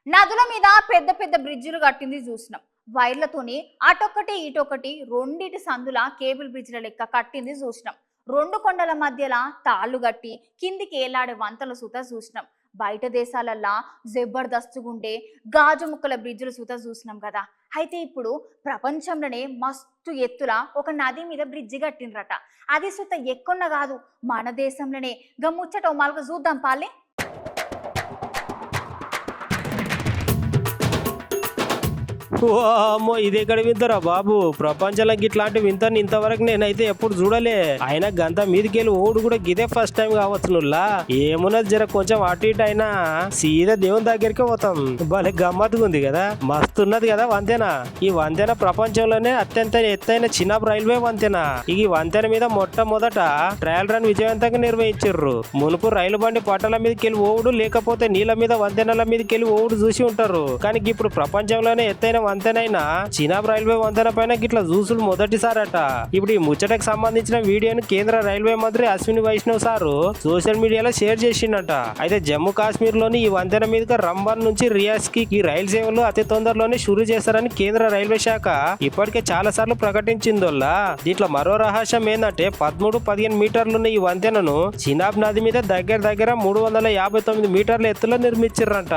నదుల మీద పెద్ద పెద్ద బ్రిడ్జిలు కట్టింది చూసినాం. వైర్లతోని అటొక్కటి ఇటొక్కటి రెండిటి సందుల కేబుల్ బ్రిడ్జిల లెక్క కట్టింది చూసినాం. రెండు కొండల మధ్యల తాళ్లు కట్టి కిందికి ఏలాడే వంతల సుత చూసినాం. బయట దేశాలల్లా జబర్దస్తుగుండే గాజు ముక్కల బ్రిడ్జిలు సుత చూసినాం కదా. అయితే ఇప్పుడు ప్రపంచంలోనే మస్తు ఎత్తుల ఒక నది మీద బ్రిడ్జి కట్టిండ్రట. అది సుత ఎక్కున్న కాదు, మన దేశంలోనే గమ్ముచ్చట మాలుగా చూద్దాం పాలి. అమ్మో ఇది ఎక్కడ వింతరా బాబు, ప్రపంచంలో ఇట్లాంటి వింతని ఇంతవరకు నేనైతే ఎప్పుడు చూడలే. అయినా గంత మీదకెళ్ళి ఓడు కూడా గిదే ఫస్ట్ టైం కావచ్చు. నుల్లా ఏమున్నది జర కొంచెం అటు ఇటు అయినా సీదా దేవుని దగ్గరికి పోతాం. భలే గమ్మత్తుగా ఉంది కదా, మస్తు ఉన్నది కదా వంతెన. ఈ వంతెన ప్రపంచంలోనే అత్యంత ఎత్తైన చిన్న రైల్వే వంతెన. ఈ వంతెన మీద మొట్టమొదట ట్రయల్ రన్ విజయవంతంగా నిర్వహించారు. మునుపు రైలు బండి పట్టాల మీదకి వెళ్ళి ఓవుడు, లేకపోతే నీళ్ళ మీద వంతెనల మీదకి వెళ్ళి ఓవుడు చూసి ఉంటారు. కానీ ఇప్పుడు ప్రపంచంలోనే ఎత్తైన వంతెనైనా చినాబ్ రైల్వే వంతెన పైన గిట్లా చూసులు మొదటిసారట. ఇప్పుడు ఈ ముచ్చటకు సంబంధించిన వీడియోను కేంద్ర రైల్వే మంత్రి అశ్విని వైష్ణవ్ సారు సోషల్ మీడియాలో షేర్ చేసిండట. అయితే జమ్మూ కాశ్మీర్ లోని ఈ వంతెన మీదుగా రంబన్ నుంచి రియాస్ కి ఈ రైలు సేవలు అతి తొందరలోనే షురూ చేస్తారని కేంద్ర రైల్వే శాఖ ఇప్పటికే చాలా సార్లు ప్రకటించిందోల్లా. దీంట్లో మరో రహస్యం ఏంటంటే 13-15 మీటర్లున్న ఈ వంతెనను చినాబ్ నది మీద దగ్గర 359 మీటర్ల ఎత్తులో నిర్మించారంట.